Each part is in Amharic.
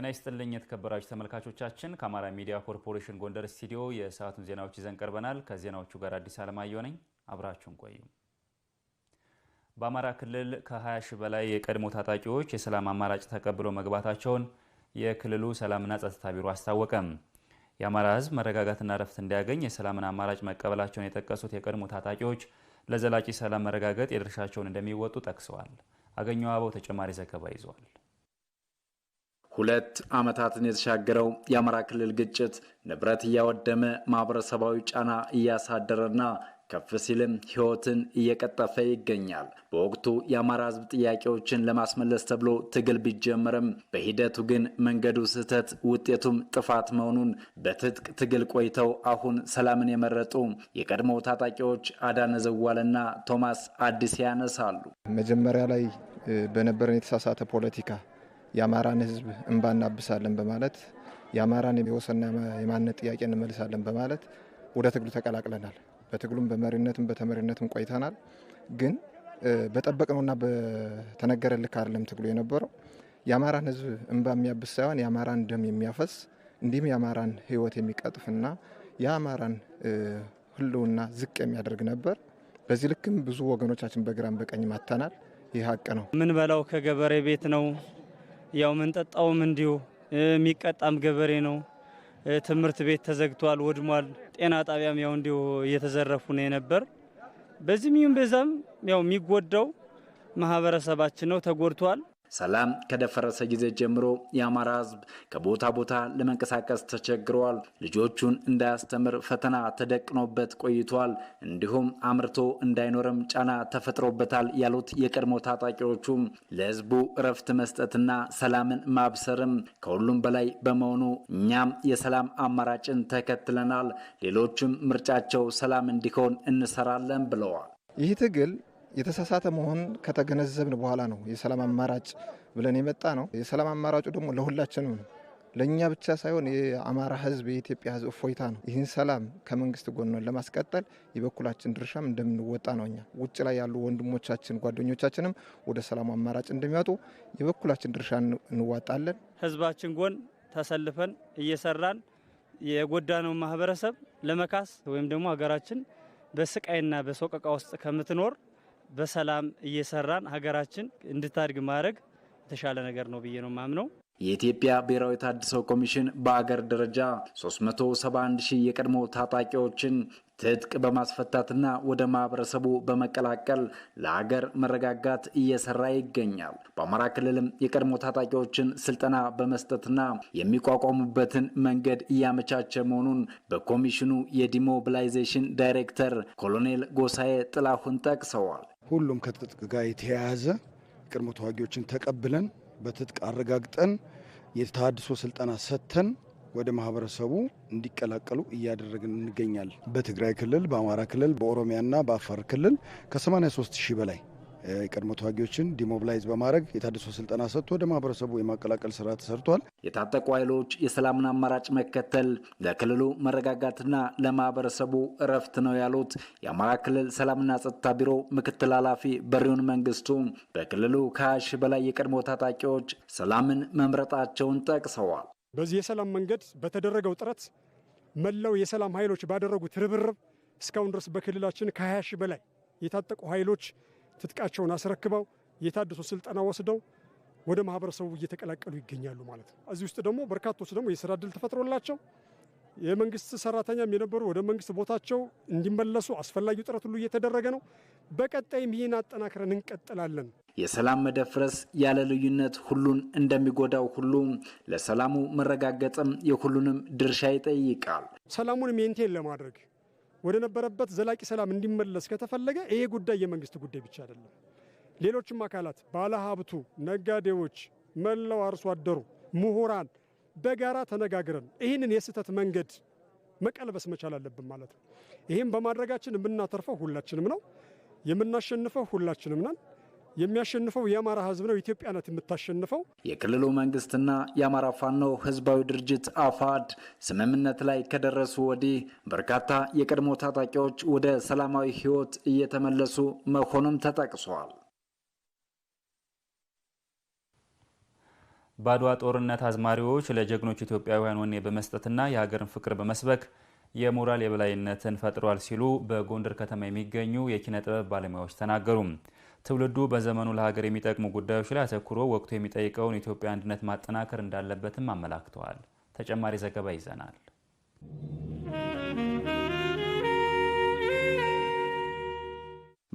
ይስጥልኝ የተከበራችሁ ተመልካቾቻችን ከአማራ ሚዲያ ኮርፖሬሽን ጎንደር ስቱዲዮ የሰዓቱን ዜናዎች ይዘን ቀርበናል። ከዜናዎቹ ጋር አዲስ አለማየሁ ነኝ። አብራችሁን ቆዩ። በአማራ ክልል ከ20 ሺህ በላይ የቀድሞ ታጣቂዎች የሰላም አማራጭ ተቀብለው መግባታቸውን የክልሉ ሰላምና ጸጥታ ቢሮ አስታወቀም። የአማራ ሕዝብ መረጋጋትና ረፍት እንዲያገኝ የሰላምን አማራጭ መቀበላቸውን የጠቀሱት የቀድሞ ታጣቂዎች ለዘላቂ ሰላም መረጋገጥ የድርሻቸውን እንደሚወጡ ጠቅሰዋል። አገኘው አበው ተጨማሪ ዘገባ ይዟል። 2 ዓመታትን የተሻገረው የአማራ ክልል ግጭት ንብረት እያወደመ ማህበረሰባዊ ጫና እያሳደረና ከፍ ሲልም ህይወትን እየቀጠፈ ይገኛል። በወቅቱ የአማራ ህዝብ ጥያቄዎችን ለማስመለስ ተብሎ ትግል ቢጀመርም በሂደቱ ግን መንገዱ ስህተት ውጤቱም ጥፋት መሆኑን በትጥቅ ትግል ቆይተው አሁን ሰላምን የመረጡ የቀድሞው ታጣቂዎች አዳነ ዘዋልና ቶማስ አዲስ ያነሳሉ። መጀመሪያ ላይ በነበረን የተሳሳተ ፖለቲካ የአማራን ህዝብ እንባ እናብሳለን በማለት የአማራን የወሰንና የማንነት ጥያቄ እንመልሳለን በማለት ወደ ትግሉ ተቀላቅለናል። በትግሉም በመሪነትም በተመሪነትም ቆይተናል። ግን በጠበቅነውና በተነገረን ልክ አይደለም ትግሉ የነበረው። የአማራን ህዝብ እንባ የሚያብስ ሳይሆን የአማራን ደም የሚያፈስ እንዲሁም የአማራን ህይወት የሚቀጥፍና የአማራን ህልውና ዝቅ የሚያደርግ ነበር። በዚህ ልክም ብዙ ወገኖቻችን በግራም በቀኝ ማተናል። ይህ ሀቅ ነው። ምን በላው ከገበሬ ቤት ነው። ያው ምን ጠጣውም እንዲሁ የሚቀጣም ገበሬ ነው። ትምህርት ቤት ተዘግቷል፣ ወድሟል። ጤና ጣቢያም ያው እንዲሁ እየተዘረፉ ነው የነበር። በዚህም በዛም ያው የሚጎዳው ማህበረሰባችን ነው፣ ተጎድቷል። ሰላም ከደፈረሰ ጊዜ ጀምሮ የአማራ ህዝብ ከቦታ ቦታ ለመንቀሳቀስ ተቸግሯል። ልጆቹን እንዳያስተምር ፈተና ተደቅኖበት ቆይቷል። እንዲሁም አምርቶ እንዳይኖርም ጫና ተፈጥሮበታል ያሉት የቀድሞ ታጣቂዎቹም ለህዝቡ እረፍት መስጠትና ሰላምን ማብሰርም ከሁሉም በላይ በመሆኑ እኛም የሰላም አማራጭን ተከትለናል፣ ሌሎችም ምርጫቸው ሰላም እንዲሆን እንሰራለን ብለዋል። ይህ ትግል የተሳሳተ መሆን ከተገነዘብን በኋላ ነው የሰላም አማራጭ ብለን የመጣ ነው። የሰላም አማራጩ ደግሞ ለሁላችንም ነው። ለኛ ብቻ ሳይሆን የአማራ ህዝብ የኢትዮጵያ ህዝብ እፎይታ ነው። ይህን ሰላም ከመንግስት ጎን ለማስቀጠል የበኩላችን ድርሻም እንደምንወጣ ነው። እኛ ውጭ ላይ ያሉ ወንድሞቻችን ጓደኞቻችንም ወደ ሰላም አማራጭ እንደሚወጡ የበኩላችን ድርሻ እንዋጣለን። ህዝባችን ጎን ተሰልፈን እየሰራን የጎዳነው ማህበረሰብ ለመካስ ወይም ደግሞ ሀገራችን በስቃይና በሰቆቃ ውስጥ ከምትኖር በሰላም እየሰራን ሀገራችን እንድታድግ ማድረግ የተሻለ ነገር ነው ብዬ ነው ማምነው። የኢትዮጵያ ብሔራዊ ተሃድሶ ኮሚሽን በአገር ደረጃ 371 ሺህ የቀድሞ ታጣቂዎችን ትጥቅ በማስፈታትና ወደ ማህበረሰቡ በመቀላቀል ለሀገር መረጋጋት እየሰራ ይገኛል። በአማራ ክልልም የቀድሞ ታጣቂዎችን ስልጠና በመስጠትና የሚቋቋሙበትን መንገድ እያመቻቸ መሆኑን በኮሚሽኑ የዲሞቢላይዜሽን ዳይሬክተር ኮሎኔል ጎሳዬ ጥላሁን ጠቅሰዋል። ሁሉም ከትጥቅ ጋር የተያያዘ የቀድሞ ተዋጊዎችን ተቀብለን በትጥቅ አረጋግጠን የተሃድሶ ስልጠና ሰጥተን ወደ ማህበረሰቡ እንዲቀላቀሉ እያደረግን እንገኛለን። በትግራይ ክልል፣ በአማራ ክልል፣ በኦሮሚያና በአፋር ክልል ከ83 ሺህ በላይ የቀድሞ ተዋጊዎችን ዲሞቢላይዝ በማድረግ የተሃድሶ ስልጠና ሰጥቶ ወደ ማህበረሰቡ የማቀላቀል ስራ ተሰርቷል። የታጠቁ ኃይሎች የሰላምን አማራጭ መከተል ለክልሉ መረጋጋትና ለማህበረሰቡ እረፍት ነው ያሉት የአማራ ክልል ሰላምና ጸጥታ ቢሮ ምክትል ኃላፊ በሪውን መንግስቱ በክልሉ ከ20 ሺህ በላይ የቀድሞ ታጣቂዎች ሰላምን መምረጣቸውን ጠቅሰዋል። በዚህ የሰላም መንገድ በተደረገው ጥረት መላው የሰላም ኃይሎች ባደረጉት ርብርብ እስካሁን ድረስ በክልላችን ከ20 ሺህ በላይ የታጠቁ ኃይሎች ትጥቃቸውን አስረክበው የታደሱ ስልጠና ወስደው ወደ ማህበረሰቡ እየተቀላቀሉ ይገኛሉ ማለት ነው። እዚህ ውስጥ ደግሞ በርካቶች ደግሞ የሥራ ዕድል ተፈጥሮላቸው የመንግስት ሰራተኛም የነበሩ ወደ መንግስት ቦታቸው እንዲመለሱ አስፈላጊው ጥረት ሁሉ እየተደረገ ነው። በቀጣይም ይህን አጠናክረን እንቀጥላለን። የሰላም መደፍረስ ያለ ልዩነት ሁሉን እንደሚጎዳው ሁሉ ለሰላሙ መረጋገጥም የሁሉንም ድርሻ ይጠይቃል። ሰላሙን ሜንቴን ለማድረግ ወደ ነበረበት ዘላቂ ሰላም እንዲመለስ ከተፈለገ ይሄ ጉዳይ የመንግስት ጉዳይ ብቻ አይደለም። ሌሎችም አካላት ባለሀብቱ፣ ነጋዴዎች፣ መላው አርሶ አደሩ፣ ምሁራን በጋራ ተነጋግረን ይህንን የስህተት መንገድ መቀልበስ መቻል አለብን ማለት ነው። ይህም በማድረጋችን የምናተርፈው ሁላችንም ነው፣ የምናሸንፈው ሁላችንም ነን። የሚያሸንፈው የአማራ ህዝብ ነው። ኢትዮጵያ ናት የምታሸንፈው። የክልሉ መንግስትና የአማራ ፋኖ ህዝባዊ ድርጅት አፋድ ስምምነት ላይ ከደረሱ ወዲህ በርካታ የቀድሞ ታጣቂዎች ወደ ሰላማዊ ህይወት እየተመለሱ መሆኑም ተጠቅሷል። በአድዋ ጦርነት አዝማሪዎች ለጀግኖች ኢትዮጵያውያን ወኔ በመስጠትና የሀገርን ፍቅር በመስበክ የሞራል የበላይነትን ፈጥሯል ሲሉ በጎንደር ከተማ የሚገኙ የኪነ ጥበብ ባለሙያዎች ተናገሩ። ትውልዱ በዘመኑ ለሀገር የሚጠቅሙ ጉዳዮች ላይ አተኩሮ ወቅቱ የሚጠይቀውን የኢትዮጵያ አንድነት ማጠናከር እንዳለበትም አመላክተዋል። ተጨማሪ ዘገባ ይዘናል።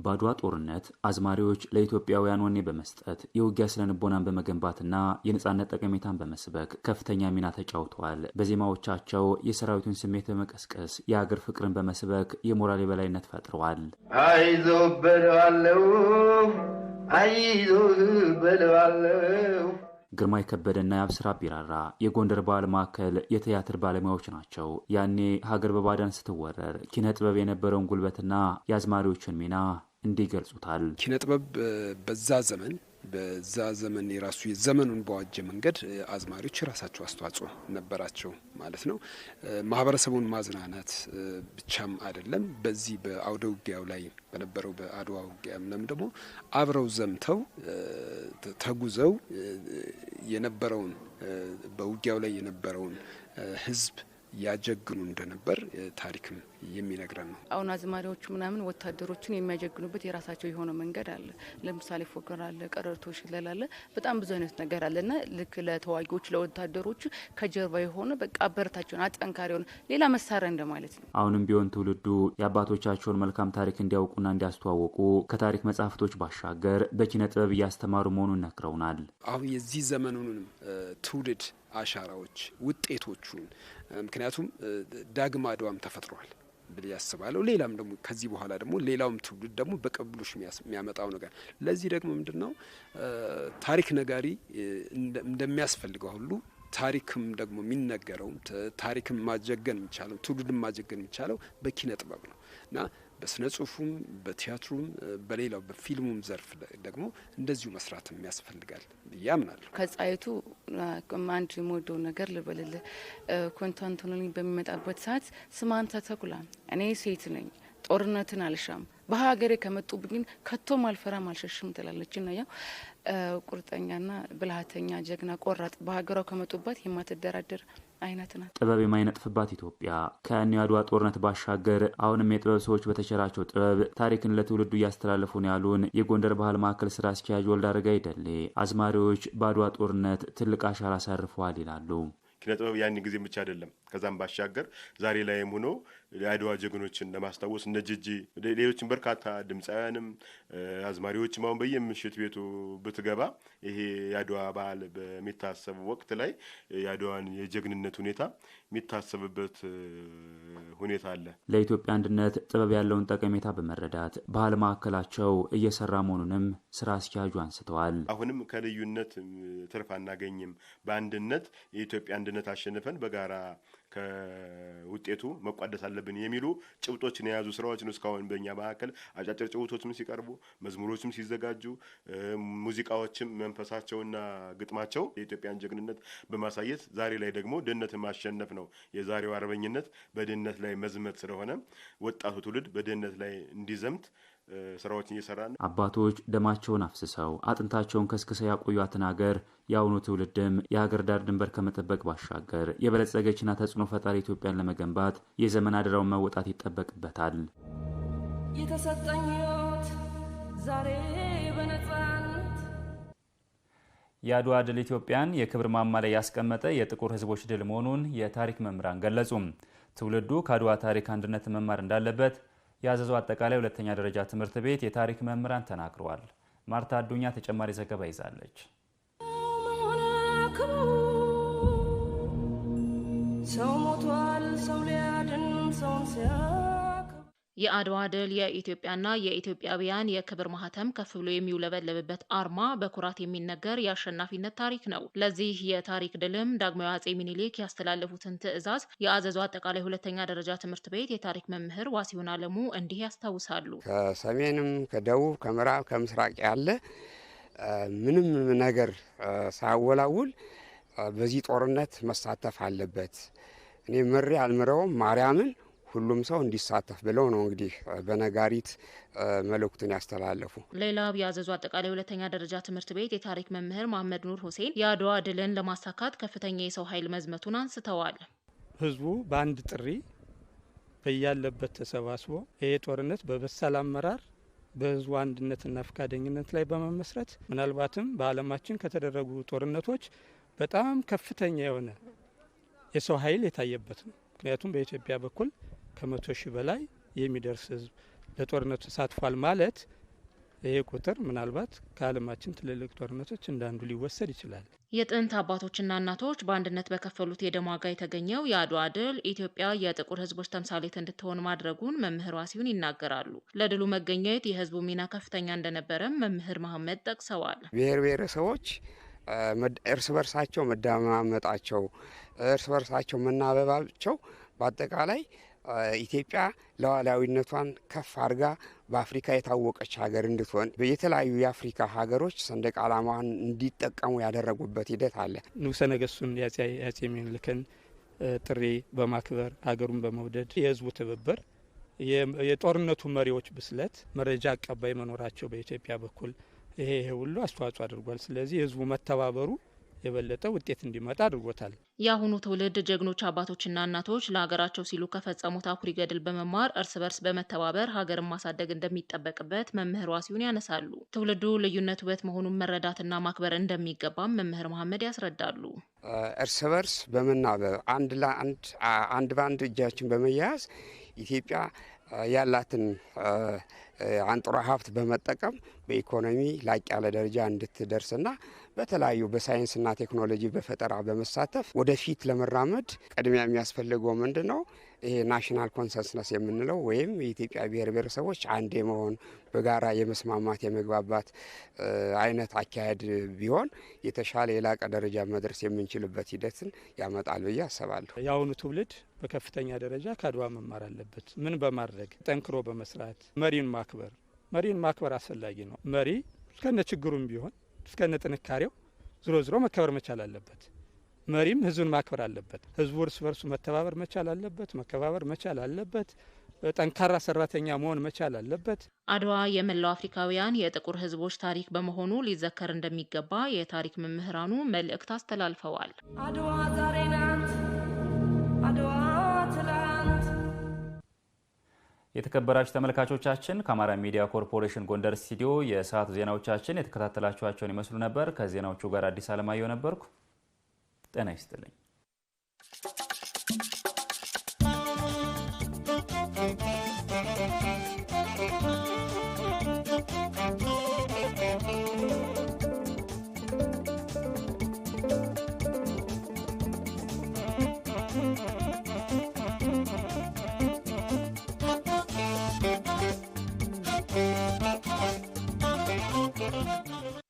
በአድዋ ጦርነት አዝማሪዎች ለኢትዮጵያውያን ወኔ በመስጠት የውጊያ ስነልቦናን በመገንባትና የነጻነት ጠቀሜታን በመስበክ ከፍተኛ ሚና ተጫውተዋል። በዜማዎቻቸው የሰራዊቱን ስሜት በመቀስቀስ የሀገር ፍቅርን በመስበክ የሞራል የበላይነት ፈጥረዋል። አይዞ በለዋለው አይዞ በለዋለው ግርማይ ከበደና የአብስራ ቢራራ የጎንደር ባህል ማዕከል የቲያትር ባለሙያዎች ናቸው። ያኔ ሀገር በባዕዳን ስትወረር ኪነ ጥበብ የነበረውን ጉልበትና የአዝማሪዎችን ሚና እንዲገልጹታል። ኪነ ጥበብ በዛ ዘመን የራሱ የዘመኑን በዋጀ መንገድ አዝማሪዎች የራሳቸው አስተዋጽኦ ነበራቸው ማለት ነው። ማህበረሰቡን ማዝናናት ብቻም አይደለም። በዚህ በአውደ ውጊያው ላይ በነበረው በአድዋ ውጊያም ደግሞ አብረው ዘምተው ተጉዘው የነበረውን በውጊያው ላይ የነበረውን ህዝብ ያጀግኑ እንደነበር ታሪክም የሚነግረን ነው። አሁን አዝማሪዎቹ ምናምን ወታደሮችን የሚያጀግኑበት የራሳቸው የሆነ መንገድ አለ። ለምሳሌ ፎገራ አለ፣ ቀረርቶ ሽለላ አለ፣ በጣም ብዙ አይነት ነገር አለና ልክ ለተዋጊዎች ለወታደሮች ከጀርባ የሆነ በቃ አበረታቸውን አጠንካሪውን ሌላ መሳሪያ እንደማለት ነው። አሁንም ቢሆን ትውልዱ የአባቶቻቸውን መልካም ታሪክ እንዲያውቁና እንዲያስተዋወቁ ከታሪክ መጽሐፍቶች ባሻገር በኪነ ጥበብ እያስተማሩ መሆኑን ነግረውናል። አሁን የዚህ ዘመኑንም ትውልድ አሻራዎች ውጤቶቹን ምክንያቱም ዳግም አድዋም ተፈጥሯል ብዬ ያስባለሁ። ሌላም ደግሞ ከዚህ በኋላ ደግሞ ሌላውም ትውልድ ደግሞ በቀብሎሽ የሚያመጣው ነገር ለዚህ ደግሞ ምንድነው ታሪክ ነጋሪ እንደሚያስፈልገው ሁሉ ታሪክም ደግሞ የሚነገረው ታሪክም ማጀገን የሚቻለው ትውልድም ማጀገን የሚቻለው በኪነ ጥበብ ነው እና በስነ ጽሁፉም በቲያትሩም በሌላው በፊልሙም ዘርፍ ደግሞ እንደዚሁ መስራትም ያስፈልጋል ብዬ አምናለሁ። ከጻይቱ አንድ የምወደው ነገር ልበልልህ። ኮንስታንቲኖሊ በሚመጣበት ሰዓት ስማንተ ተኩላ እኔ ሴት ነኝ ጦርነትን አልሻም በሀገሬ ከመጡብኝ ከቶም አልፈራም አልሸሽም ትላለች እና ያው ቁርጠኛና ብልሃተኛ ጀግና ቆራጥ በሀገሯ ከመጡባት የማትደራደር አይነት ናት። ጥበብ የማይነጥፍባት ኢትዮጵያ ከያኔው አድዋ ጦርነት ባሻገር አሁንም የጥበብ ሰዎች በተቸራቸው ጥበብ ታሪክን ለትውልዱ እያስተላለፉ ነው ያሉን የጎንደር ባህል ማዕከል ስራ አስኪያጅ ወልዳረጋይ ደሌ አዝማሪዎች በአድዋ ጦርነት ትልቅ አሻራ አሳርፈዋል ይላሉ። ኪነ ጥበብ ያን ጊዜ ብቻ አይደለም ከዛም ባሻገር ዛሬ ላይም ሆኖ የአድዋ ጀግኖችን ለማስታወስ እነ ጂጂ ሌሎችን በርካታ ድምጻውያንም አዝማሪዎችም አሁን በየምሽት ቤቱ ብትገባ ይሄ የአድዋ በዓል በሚታሰብ ወቅት ላይ የአድዋን የጀግንነት ሁኔታ የሚታሰብበት ሁኔታ አለ። ለኢትዮጵያ አንድነት ጥበብ ያለውን ጠቀሜታ በመረዳት ባህል ማዕከላቸው እየሰራ መሆኑንም ስራ አስኪያጁ አንስተዋል። አሁንም ከልዩነት ትርፍ አናገኝም። በአንድነት የኢትዮጵያ አንድነት አሸንፈን በጋራ ከውጤቱ መቋደስ አለብን የሚሉ ጭብጦችን የያዙ ስራዎች ነው። እስካሁን በእኛ ማዕከል አጫጭር ጭብጦችም ሲቀርቡ፣ መዝሙሮችም ሲዘጋጁ፣ ሙዚቃዎችም መንፈሳቸውና ግጥማቸው የኢትዮጵያን ጀግንነት በማሳየት ዛሬ ላይ ደግሞ ድህነትን ማሸነፍ ነው የዛሬው አርበኝነት በድህነት ላይ መዝመት ስለሆነ ወጣቱ ትውልድ በድህነት ላይ እንዲዘምት ስራዎችን እየሰራን። አባቶች ደማቸውን አፍስሰው አጥንታቸውን ከስክሰው ያቆዩትን ሀገር የአሁኑ ትውልድም የሀገር ዳር ድንበር ከመጠበቅ ባሻገር የበለጸገችና ተጽዕኖ ፈጣሪ ኢትዮጵያን ለመገንባት የዘመን አደራውን መወጣት ይጠበቅበታል። የተሰጠኝ ሕይወት ዛሬ በነጻነት የአድዋ ድል ኢትዮጵያን የክብር ማማ ላይ ያስቀመጠ የጥቁር ሕዝቦች ድል መሆኑን የታሪክ መምህራን ገለጹ። ትውልዱ ከአድዋ ታሪክ አንድነት መማር እንዳለበት የአዘዞ አጠቃላይ ሁለተኛ ደረጃ ትምህርት ቤት የታሪክ መምህራን ተናግረዋል። ማርታ አዱኛ ተጨማሪ ዘገባ ይዛለች። ሰው ሞቷል፣ ሰው ሊያድን ሰውን የአድዋ ድል የኢትዮጵያና የኢትዮጵያውያን የክብር ማህተም ከፍ ብሎ የሚውለበለብበት አርማ በኩራት የሚነገር የአሸናፊነት ታሪክ ነው። ለዚህ የታሪክ ድልም ዳግማዊ አጼ ሚኒሊክ ያስተላለፉትን ትዕዛዝ የአዘዞ አጠቃላይ ሁለተኛ ደረጃ ትምህርት ቤት የታሪክ መምህር ዋሲሁን አለሙ እንዲህ ያስታውሳሉ። ከሰሜንም ከደቡብ ከምዕራብ ከምስራቅ ያለ ምንም ነገር ሳያወላውል በዚህ ጦርነት መሳተፍ አለበት። እኔ ምሬ አልምረውም ማርያምን ሁሉም ሰው እንዲሳተፍ ብለው ነው እንግዲህ በነጋሪት መልእክቱን ያስተላለፉ። ሌላው ያዘዙ አጠቃላይ ሁለተኛ ደረጃ ትምህርት ቤት የታሪክ መምህር መሐመድ ኑር ሁሴን የአድዋ ድልን ለማሳካት ከፍተኛ የሰው ኃይል መዝመቱን አንስተዋል። ህዝቡ በአንድ ጥሪ በያለበት ተሰባስቦ ይሄ ጦርነት በበሳል አመራር በህዝቡ አንድነትና ፈቃደኝነት ላይ በመመስረት ምናልባትም በዓለማችን ከተደረጉ ጦርነቶች በጣም ከፍተኛ የሆነ የሰው ኃይል የታየበት ነው። ምክንያቱም በኢትዮጵያ በኩል ከ100 ሺህ በላይ የሚደርስ ህዝብ ለጦርነቱ ተሳትፏል ማለት ይሄ ቁጥር ምናልባት ከዓለማችን ትልልቅ ጦርነቶች እንዳንዱ ሊወሰድ ይችላል። የጥንት አባቶችና እናቶች በአንድነት በከፈሉት የደም ዋጋ የተገኘው የአድዋ ድል ኢትዮጵያ የጥቁር ህዝቦች ተምሳሌት እንድትሆን ማድረጉን መምህር ዋሲሁን ይናገራሉ። ለድሉ መገኘት የህዝቡ ሚና ከፍተኛ እንደነበረም መምህር መሐመድ ጠቅሰዋል። ብሔር ብሔረሰቦች እርስ በርሳቸው መደማመጣቸው፣ እርስ በርሳቸው መናበባቸው በአጠቃላይ ኢትዮጵያ ሉዓላዊነቷን ከፍ አድርጋ በአፍሪካ የታወቀች ሀገር እንድትሆን የተለያዩ የአፍሪካ ሀገሮች ሰንደቅ ዓላማዋን እንዲጠቀሙ ያደረጉበት ሂደት አለ። ንጉሠ ነገሥቱን የአፄ ምኒልክን ጥሪ በማክበር ሀገሩን በመውደድ የህዝቡ ትብብር፣ የጦርነቱ መሪዎች ብስለት፣ መረጃ አቀባይ መኖራቸው በኢትዮጵያ በኩል ይሄ ሁሉ አስተዋጽኦ አድርጓል። ስለዚህ ህዝቡ መተባበሩ የበለጠ ውጤት እንዲመጣ አድርጎታል። የአሁኑ ትውልድ ጀግኖች አባቶችና እናቶች ለሀገራቸው ሲሉ ከፈጸሙት አኩሪ ገድል በመማር እርስ በርስ በመተባበር ሀገርን ማሳደግ እንደሚጠበቅበት መምህር ዋሲሁን ያነሳሉ። ትውልዱ ልዩነት ውበት መሆኑን መረዳትና ማክበር እንደሚገባም መምህር መሐመድ ያስረዳሉ። እርስ በርስ በመናበብ አንድ በአንድ እጃችን በመያያዝ ኢትዮጵያ ያላትን አንጡራ ሀብት በመጠቀም በኢኮኖሚ ላቅ ያለ ደረጃ እንድትደርስና በተለያዩ በሳይንስና ቴክኖሎጂ በፈጠራ በመሳተፍ ወደፊት ለመራመድ ቅድሚያ የሚያስፈልገው ምንድን ነው? ይሄ ናሽናል ኮንሰንሰስ የምንለው ወይም የኢትዮጵያ ብሔር ብሔረሰቦች አንድ የመሆን በጋራ የመስማማት የመግባባት አይነት አካሄድ ቢሆን የተሻለ የላቀ ደረጃ መድረስ የምንችልበት ሂደትን ያመጣል ብዬ አስባለሁ። የአሁኑ ትውልድ በከፍተኛ ደረጃ ከአድዋ መማር አለበት። ምን በማድረግ ጠንክሮ በመስራት መሪን ማክበር አስፈላጊ ነው። መሪ እስከነ ችግሩም ቢሆን እስከነ ጥንካሬው ዝሮ መከበር መቻል አለበት። መሪም ህዝቡን ማክበር አለበት። ህዝቡ እርስ በርሱ መተባበር መቻል አለበት፣ መከባበር መቻል አለበት፣ ጠንካራ ሰራተኛ መሆን መቻል አለበት። አድዋ የመላው አፍሪካውያን የጥቁር ህዝቦች ታሪክ በመሆኑ ሊዘከር እንደሚገባ የታሪክ መምህራኑ መልእክት አስተላልፈዋል። አድዋ ዛሬ ናት፣ አድዋ ትላንት። የተከበራችሁ ተመልካቾቻችን ከአማራ ሚዲያ ኮርፖሬሽን ጎንደር ስቱዲዮ የሰዓቱ ዜናዎቻችን የተከታተላችኋቸውን ይመስሉ ነበር። ከዜናዎቹ ጋር አዲስ አለማየሁ ነበርኩ። ጤና ይስጥልኝ።